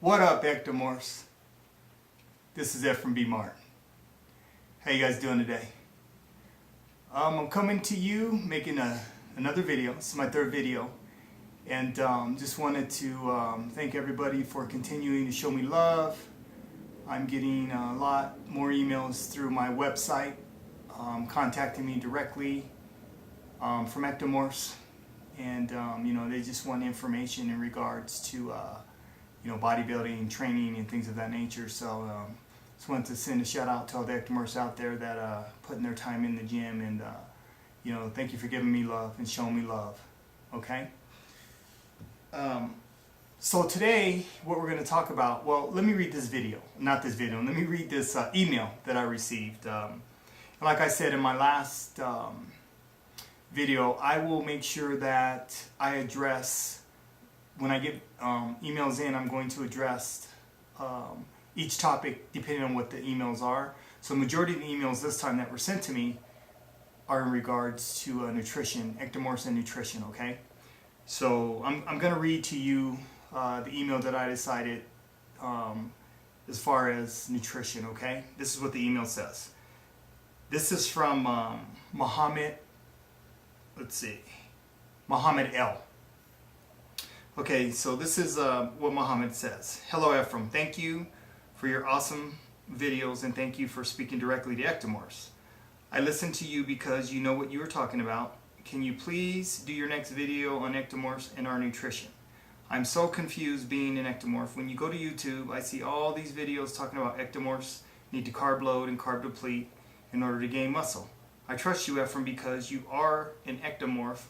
What up, Ectomorphs? This is Efrem B. Martin. How you guys doing today? I'm coming to you making another video. This is my third video, and just wanted to thank everybody for continuing to show me love. I'm getting a lot more emails through my website, contacting me directly from Ectomorphs, and they just want information in regards to bodybuilding, training, and things of that nature. So just wanted to send a shout out to all the Ectomorphs out there that putting their time in the gym, and thank you for giving me love and showing me love. Okay. So today, what we're going to talk about, well, let me read this video. Not this video. Let me read this email that I received. Like I said in my last video, I will make sure that I address, when I get emails in, I'm going to address each topic depending on what the emails are. So majority of the emails this time that were sent to me are in regards to nutrition, ectomorphs and nutrition, okay? So I'm going to read to you the email that I decided as far as nutrition, okay? This is what the email says. This is from Muhammad L. Okay, so this is what Muhammad says. Hello, Efrem. Thank you for your awesome videos, and thank you for speaking directly to ectomorphs. I listened to you because you know what you were talking about. Can you please do your next video on ectomorphs and our nutrition? I'm so confused being an ectomorph. When you go to YouTube, I see all these videos talking about ectomorphs need to carb load and carb deplete in order to gain muscle. I trust you, Efrem, because you are an ectomorph,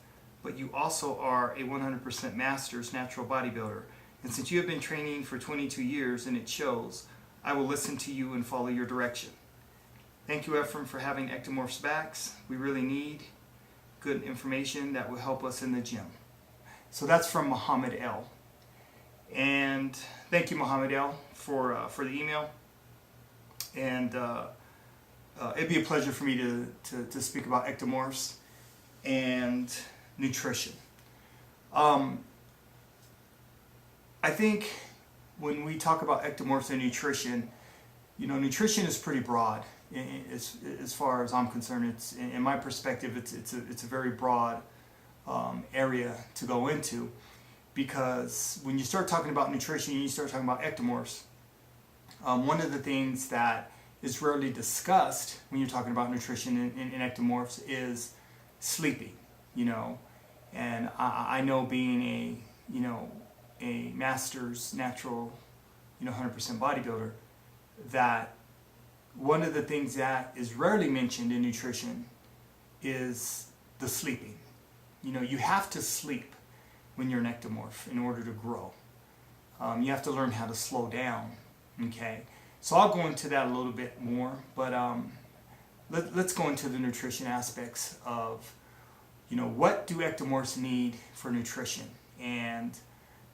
but you also are a 100% master's natural bodybuilder. And since you have been training for 22 years and it shows, I will listen to you and follow your direction. Thank you, Efrem, for having ectomorphs backs. We really need good information that will help us in the gym. So that's from Muhammad L. And thank you, Muhammad L, for the email. And it'd be a pleasure for me to speak about ectomorphs and nutrition. I think when we talk about ectomorphs and nutrition, nutrition is pretty broad. As far as I'm concerned, it's, in my perspective, it's a very broad area to go into, because when you start talking about nutrition, you start talking about ectomorphs. One of the things that is rarely discussed when you're talking about nutrition in ectomorphs is sleeping. And I know, being a master's natural 100% bodybuilder, that one of the things that is rarely mentioned in nutrition is the sleeping. You have to sleep when you're an ectomorph in order to grow. You have to learn how to slow down, okay? So I'll go into that a little bit more, but let's go into the nutrition aspects of, what do ectomorphs need for nutrition, and,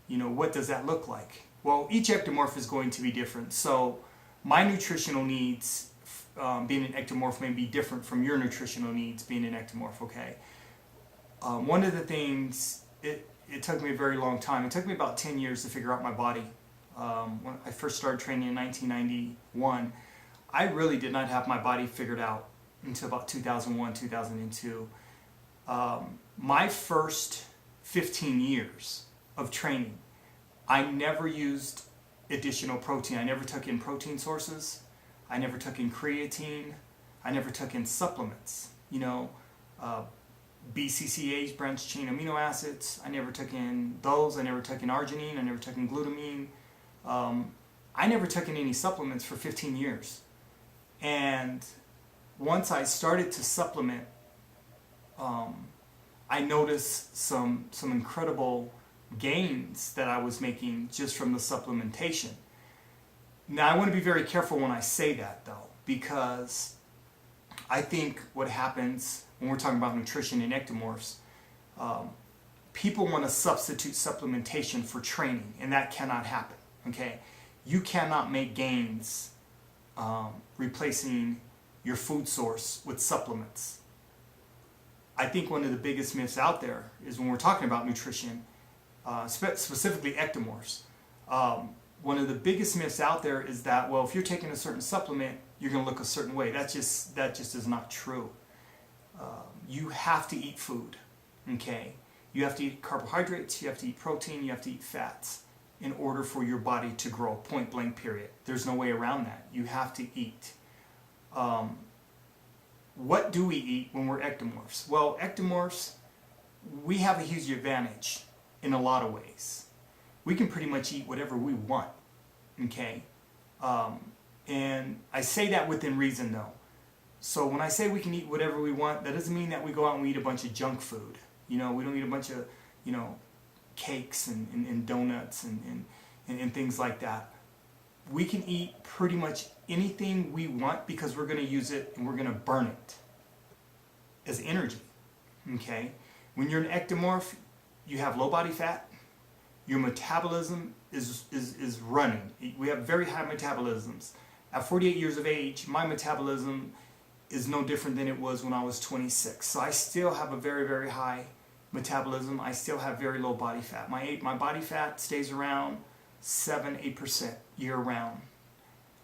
what does that look like? Well, each ectomorph is going to be different, so my nutritional needs, being an ectomorph, may be different from your nutritional needs being an ectomorph, okay? One of the things, it took me a very long time. It took me about 10 years to figure out my body. When I first started training in 1991, I really did not have my body figured out until about 2001, 2002. My first 15 years of training, I never used additional protein. I never took in protein sources. I never took in creatine. I never took in supplements. BCCAs, branched chain amino acids. I never took in those. I never took in arginine. I never took in glutamine. I never took in any supplements for 15 years. And once I started to supplement, I noticed some incredible gains that I was making just from the supplementation. Now, I want to be very careful when I say that, though, because I think what happens when we're talking about nutrition in ectomorphs, people want to substitute supplementation for training, and that cannot happen, okay? You cannot make gains replacing your food source with supplements. I think one of the biggest myths out there is when we're talking about nutrition, specifically ectomorphs, one of the biggest myths out there is that, well, if you're taking a certain supplement, you're going to look a certain way. That just is not true. You have to eat food, okay? You have to eat carbohydrates, you have to eat protein, you have to eat fats in order for your body to grow, point blank period. There's no way around that. You have to eat. What do we eat when we're ectomorphs? Well, ectomorphs, we have a huge advantage in a lot of ways. We can pretty much eat whatever we want, okay? And I say that within reason though. So when I say we can eat whatever we want, that doesn't mean that we go out and we eat a bunch of junk food. You know, we don't eat a bunch of, you know, cakes and donuts and things like that. We can eat pretty much anything we want because we're going to use it and we're going to burn it as energy, okay? When you're an ectomorph, you have low body fat. Your metabolism is running. We have very high metabolisms. At 48 years of age, my metabolism is no different than it was when I was 26. So I still have a very, very high metabolism. I still have very low body fat. My body fat stays around 7-8% year round.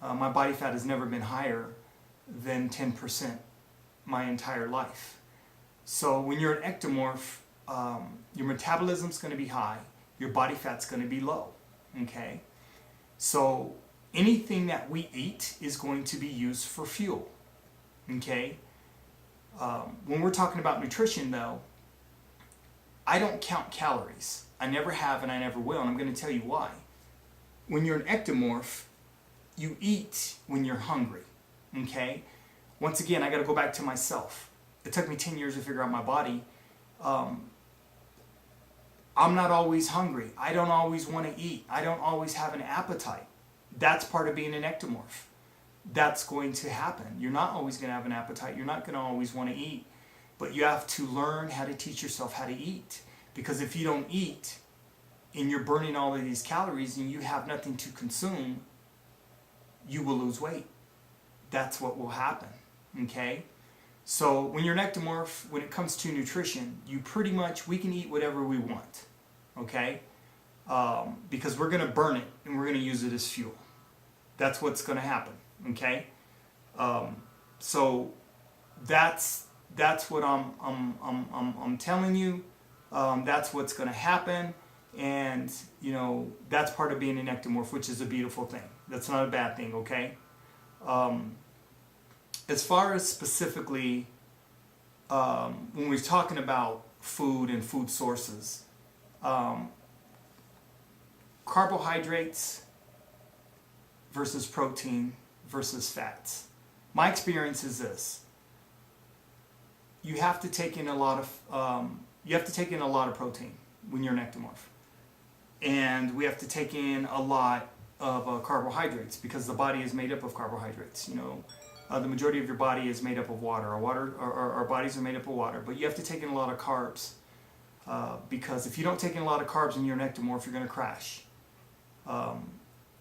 My body fat has never been higher than 10% my entire life. So when you're an ectomorph, your metabolism's going to be high, your body fat's going to be low, okay? So anything that we eat is going to be used for fuel, okay? When we're talking about nutrition though, I don't count calories. I never have and I never will, and I'm going to tell you why. When you're an ectomorph, you eat when you're hungry, okay? Once again, I got to go back to myself. It took me 10 years to figure out my body. I'm not always hungry. I don't always want to eat. I don't always have an appetite. That's part of being an ectomorph. That's going to happen. You're not always going to have an appetite. You're not going to always want to eat. But you have to learn how to teach yourself how to eat. Because if you don't eat and you're burning all of these calories and you have nothing to consume, you will lose weight. That's what will happen, okay? So when you're an ectomorph, when it comes to nutrition, you pretty much, we can eat whatever we want, okay? Because we're going to burn it and we're going to use it as fuel. That's what's going to happen, okay? So that's what I'm telling you. That's what's going to happen, and you know that's part of being an ectomorph, which is a beautiful thing. That's not a bad thing, okay? As far as specifically when we're talking about food and food sources, carbohydrates versus protein versus fats. My experience is this: you have to take in a lot of protein when you're an ectomorph, and we have to take in a lot of carbohydrates because the body is made up of carbohydrates. You know, the majority of your body is made up of water. Our bodies are made up of water, but you have to take in a lot of carbs because if you don't take in a lot of carbs and you're an ectomorph, you're going to crash.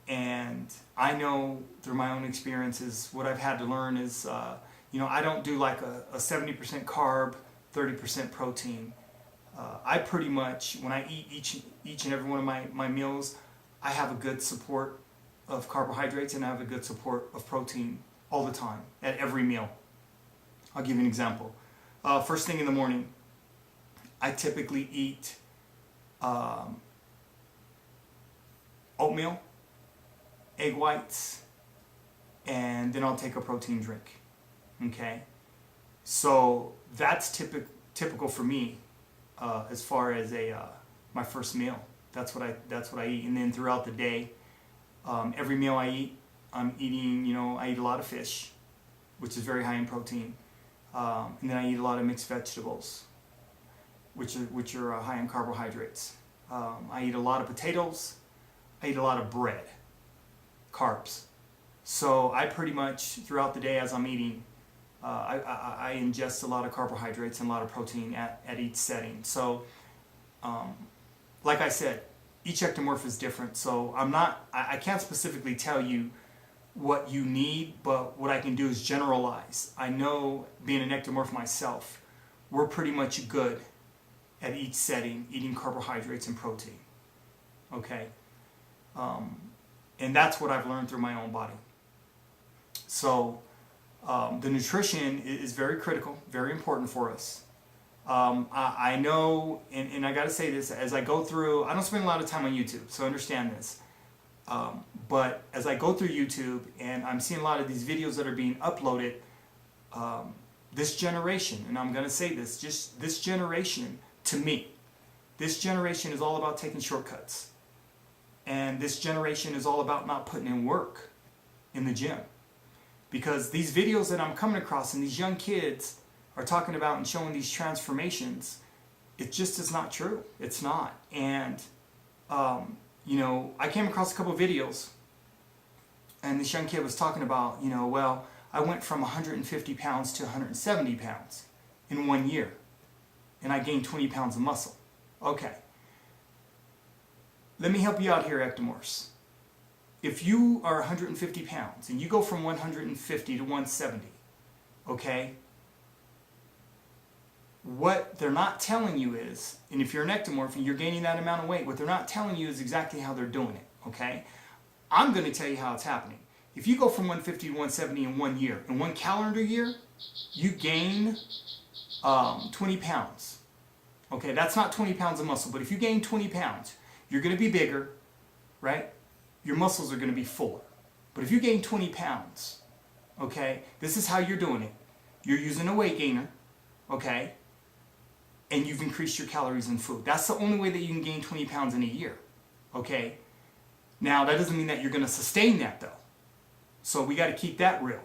And I know through my own experiences, what I've had to learn is, you know, I don't do like a 70% carb, 30% protein. I pretty much, when I eat each and every one of my meals, I have a good support of carbohydrates and I have a good support of protein all the time at every meal. I'll give you an example. First thing in the morning, I typically eat oatmeal, egg whites, and then I'll take a protein drink. Okay, so that's typical for me as far as my first meal. That's what I eat, and then throughout the day, every meal I eat, I'm eating. You know, I eat a lot of fish, which is very high in protein, and then I eat a lot of mixed vegetables, which are high in carbohydrates. I eat a lot of potatoes. I eat a lot of bread, carbs. So I pretty much throughout the day as I'm eating, I ingest a lot of carbohydrates and a lot of protein at each setting. So, like I said, each ectomorph is different. So I can't specifically tell you what you need, but what I can do is generalize. I know being an ectomorph myself, we're pretty much good at each setting, eating carbohydrates and protein. Okay. And that's what I've learned through my own body. So the nutrition is very critical, very important for us. I know, and I got to say this, as I go through, I don't spend a lot of time on YouTube, so understand this. But as I go through YouTube and I'm seeing a lot of these videos that are being uploaded, this generation, and I'm going to say this, just this generation, to me, this generation is all about taking shortcuts. And this generation is all about not putting in work in the gym. Because these videos that I'm coming across and these young kids are talking about and showing these transformations, it just is not true. It's not. And, you know, I came across a couple of videos and this young kid was talking about, you know, well, I went from 150 pounds to 170 pounds in 1 year. And I gained 20 pounds of muscle. Okay. Let me help you out here, Ectomorphs. If you are 150 pounds and you go from 150 to 170, okay, what they're not telling you is, and if you're an ectomorph and you're gaining that amount of weight, what they're not telling you is exactly how they're doing it, okay? I'm going to tell you how it's happening. If you go from 150 to 170 in 1 year, in 1 calendar year, you gain 20 pounds. Okay, that's not 20 pounds of muscle, but if you gain 20 pounds, you're going to be bigger, right? Your muscles are going to be fuller. But if you gain 20 pounds, okay, this is how you're doing it. You're using a weight gainer, okay, and you've increased your calories in food. That's the only way that you can gain 20 pounds in a year, okay? Now, that doesn't mean that you're going to sustain that, though. So we got to keep that real,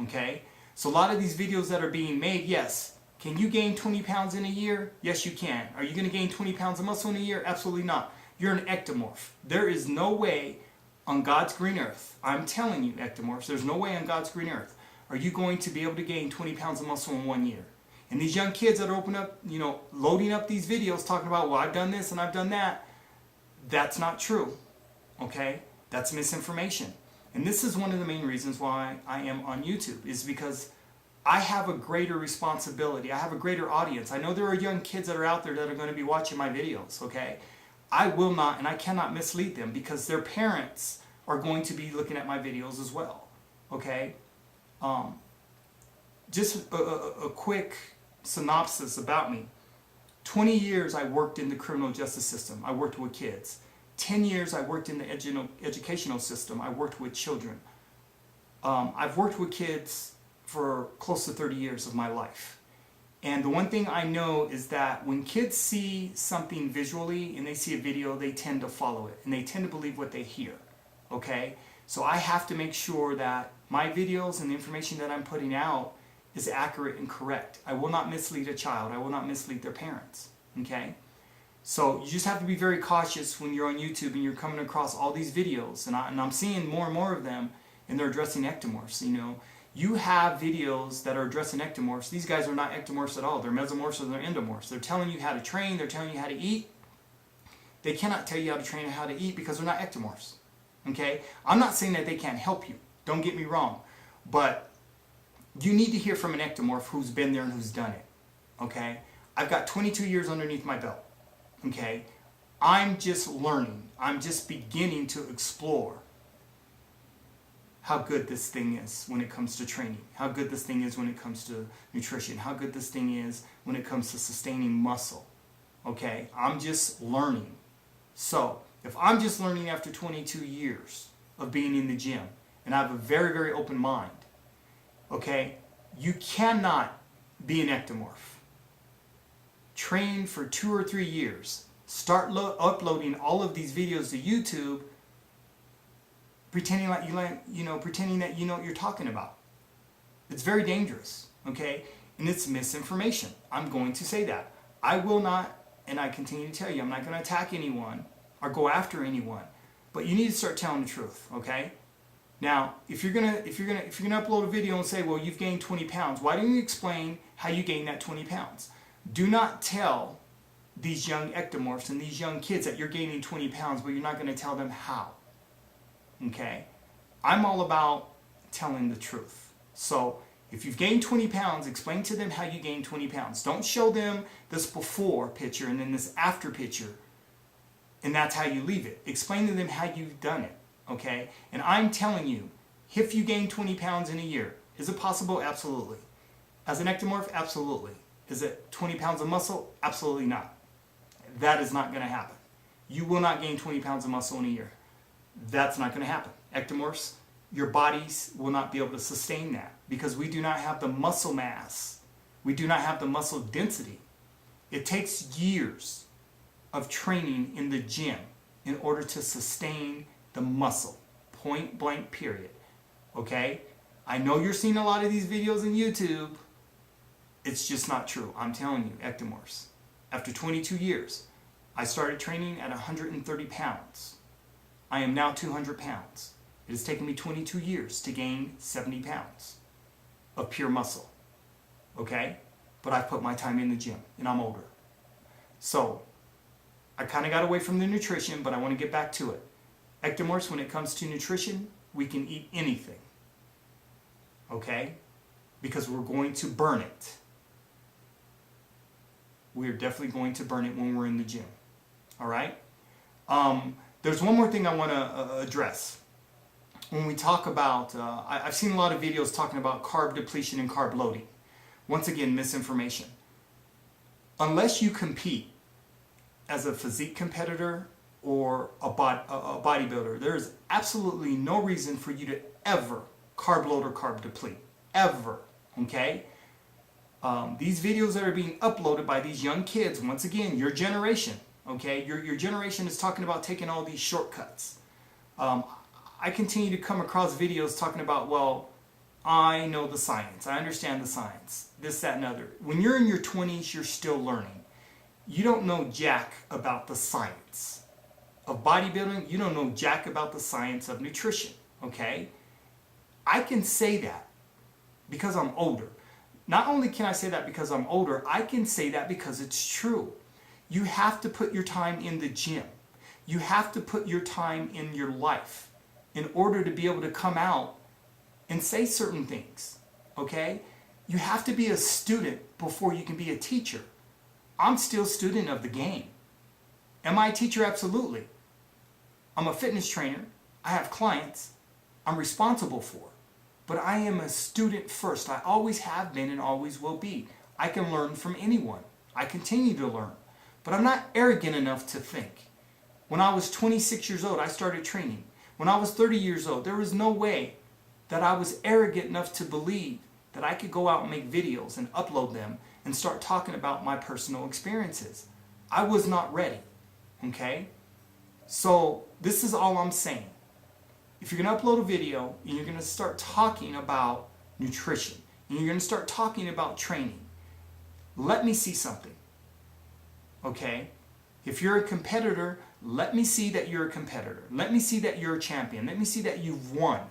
okay? So a lot of these videos that are being made, yes, can you gain 20 pounds in a year? Yes, you can. Are you going to gain 20 pounds of muscle in a year? Absolutely not. You're an ectomorph. There is no way on God's green earth, I'm telling you, ectomorphs, there's no way on God's green earth are you going to be able to gain 20 pounds of muscle in 1 year. And these young kids that are open up, you know, loading up these videos talking about, well, I've done this and I've done that, that's not true, okay? That's misinformation. And this is one of the main reasons why I am on YouTube, is because I have a greater responsibility. I have a greater audience. I know there are young kids that are out there that are going to be watching my videos, okay? I will not and I cannot mislead them because their parents are going to be looking at my videos as well, okay? Just a quick synopsis about me. 20 years I worked in the criminal justice system. I worked with kids. 10 years I worked in the educational system. I worked with children. I've worked with kids for close to 30 years of my life. And the one thing I know is that when kids see something visually and they see a video, they tend to follow it and they tend to believe what they hear, okay? So I have to make sure that my videos and the information that I'm putting out is accurate and correct. I will not mislead a child. I will not mislead their parents, okay? So you just have to be very cautious when you're on YouTube and you're coming across all these videos, and I'm seeing more and more of them, and they're addressing ectomorphs, you know. You have videos that are addressing ectomorphs. These guys are not ectomorphs at all. They're mesomorphs or they're endomorphs. They're telling you how to train. They're telling you how to eat. They cannot tell you how to train and how to eat because they're not ectomorphs, okay? I'm not saying that they can't help you. Don't get me wrong. But you need to hear from an ectomorph who's been there and who's done it, okay? I've got 22 years underneath my belt, okay? I'm just learning. I'm just beginning to explore how good this thing is when it comes to training, how good this thing is when it comes to nutrition, how good this thing is when it comes to sustaining muscle, okay? I'm just learning. So if I'm just learning after 22 years of being in the gym, and I have a very, very open mind, okay, you cannot be an ectomorph. Train for 2 or 3 years. Start uploading all of these videos to YouTube, pretending like pretending that you know what you're talking about. It's very dangerous, okay? And it's misinformation. I'm going to say that. I will not, and I continue to tell you, I'm not going to attack anyone or go after anyone, but you need to start telling the truth, okay? Now, if you're gonna upload a video and say, well, you've gained 20 pounds, why don't you explain how you gained that 20 pounds? Do not tell these young ectomorphs and these young kids that you're gaining 20 pounds, but you're not going to tell them how. Okay? I'm all about telling the truth. So, if you've gained 20 pounds, explain to them how you gained 20 pounds. Don't show them this before picture and then this after picture, and that's how you leave it. Explain to them how you've done it. okay? And I'm telling you, if you gain 20 pounds in a year, is it possible? Absolutely. As an ectomorph, absolutely. Is it 20 pounds of muscle? Absolutely not. That is not going to happen. You will not gain 20 pounds of muscle in a year. That's not going to happen. Ectomorphs, your bodies will not be able to sustain that because we do not have the muscle mass. We do not have the muscle density. It takes years of training in the gym in order to sustain the muscle. Point blank, period. Okay? I know you're seeing a lot of these videos on YouTube. It's just not true. I'm telling you, ectomorphs. After 22 years, I started training at 130 pounds. I am now 200 pounds. It has taken me 22 years to gain 70 pounds of pure muscle. Okay? But I've put my time in the gym, and I'm older. So, I kind of got away from the nutrition, but I want to get back to it. Ectomorphs, when it comes to nutrition, we can eat anything. Okay? Because we're going to burn it. We're definitely going to burn it when we're in the gym. All right? There's one more thing I want to address. When we talk about, I've seen a lot of videos talking about carb depletion and carb loading. Once again, misinformation. Unless you compete as a physique competitor or a bodybuilder, there is absolutely no reason for you to ever carb load or carb deplete. Ever. Okay? These videos that are being uploaded by these young kids, once again, your generation, okay? Your generation is talking about taking all these shortcuts. I continue to come across videos talking about, well, I know the science. I understand the science. This, that, and other. When you're in your 20s, you're still learning. You don't know jack about the science of bodybuilding. You don't know jack about the science of nutrition, okay? I can say that because I'm older. Not only can I say that because I'm older, I can say that because it's true. You have to put your time in the gym. You have to put your time in your life in order to be able to come out and say certain things, okay? You have to be a student before you can be a teacher. I'm still a student of the game. Am I a teacher? Absolutely. I'm a fitness trainer. I have clients I'm responsible for. But I am a student first. I always have been and always will be. I can learn from anyone. I continue to learn. But I'm not arrogant enough to think. When I was 26 years old, I started training. When I was 30 years old, there was no way that I was arrogant enough to believe that I could go out and make videos and upload them and start talking about my personal experiences. I was not ready. Okay? So this is all I'm saying. If you're going to upload a video and you're going to start talking about nutrition and you're going to start talking about training, let me see something. Okay? If you're a competitor, let me see that you're a competitor. Let me see that you're a champion. Let me see that you've won.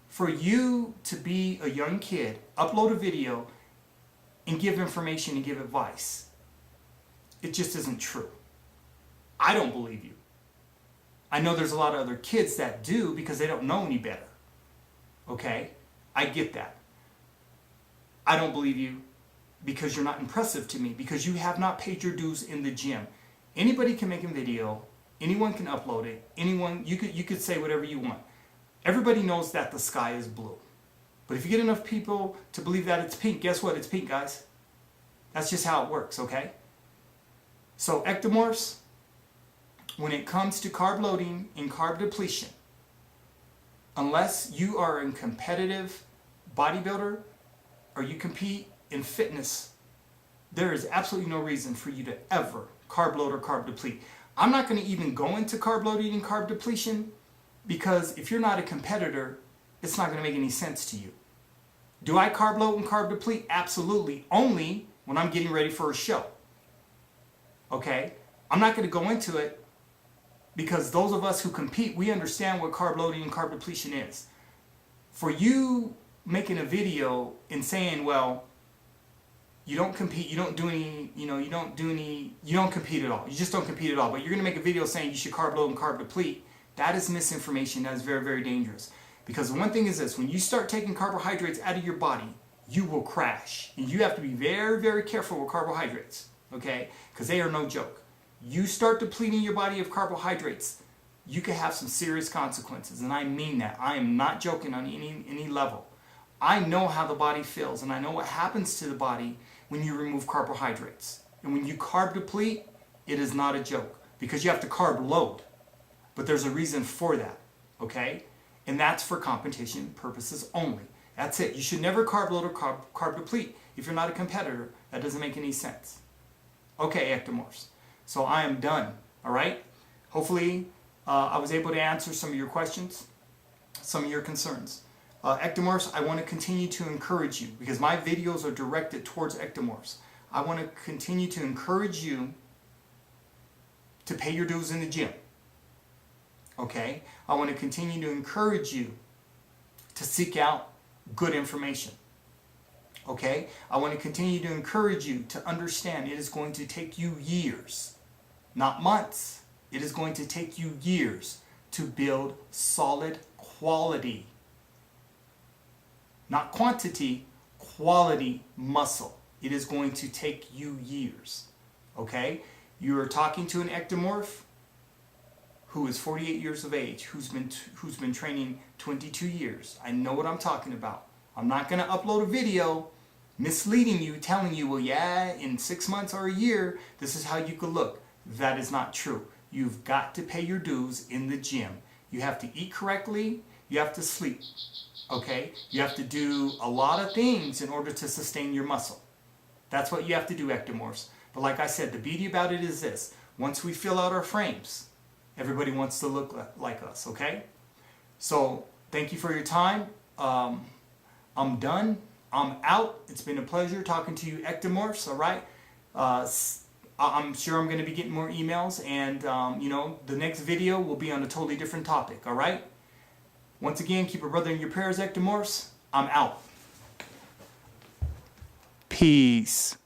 For you to be a young kid, upload a video and give information and give advice, it just isn't true. I don't believe you. I know there's a lot of other kids that do because they don't know any better. Okay? I get that. I don't believe you because you're not impressive to me, because you have not paid your dues in the gym. Anybody can make a video. Anyone can upload it. Anyone, you could say whatever you want. Everybody knows that the sky is blue. But if you get enough people to believe that it's pink, guess what? It's pink, guys. That's just how it works, okay? So ectomorphs, when it comes to carb loading and carb depletion, unless you are a competitive bodybuilder or you compete in fitness, there is absolutely no reason for you to ever carb load or carb deplete. I'm not going to even go into carb loading and carb depletion because if you're not a competitor, it's not going to make any sense to you. Do I carb load and carb deplete? Absolutely. Only when I'm getting ready for a show. Okay? I'm not going to go into it because those of us who compete, we understand what carb loading and carb depletion is. For you making a video and saying, well, you don't compete, you don't do any, you don't compete at all. You just don't compete at all. But you're going to make a video saying you should carb load and carb deplete. That is misinformation. That is very, very dangerous. Because the one thing is this, when you start taking carbohydrates out of your body, you will crash. And you have to be very, very careful with carbohydrates. Okay? Because they are no joke. You start depleting your body of carbohydrates, you could have some serious consequences. And I mean that. I am not joking on any level. I know how the body feels, and I know what happens to the body when you remove carbohydrates. And when you carb deplete, it is not a joke, because you have to carb load. But there's a reason for that, okay? And that's for competition purposes only. That's it. You should never carb load or carb deplete. If you're not a competitor, that doesn't make any sense. Okay, ectomorphs. So I am done, all right? Hopefully, I was able to answer some of your questions, some of your concerns. Ectomorphs, I want to continue to encourage you, because my videos are directed towards ectomorphs. I want to continue to encourage you to pay your dues in the gym. Okay? I want to continue to encourage you to seek out good information. Okay? I want to continue to encourage you to understand it is going to take you years, not months. It is going to take you years to build solid quality, not quantity, quality muscle. It is going to take you years. Okay? You are talking to an ectomorph who is 48 years of age, who's been training 22 years. I know what I'm talking about. I'm not going to upload a video misleading you, telling you, well, yeah, in 6 months or a year, this is how you could look. That is not true. You've got to pay your dues in the gym. You have to eat correctly. You have to sleep. Okay? You have to do a lot of things in order to sustain your muscle. That's what you have to do, ectomorphs. But like I said, the beauty about it is this. Once we fill out our frames, everybody wants to look like us, okay? So, thank you for your time. I'm done. I'm out. It's been a pleasure talking to you, ectomorphs, all right? I'm sure I'm going to be getting more emails, and, the next video will be on a totally different topic, all right? Once again, keep a brother in your prayers, ectomorphs. I'm out. Peace.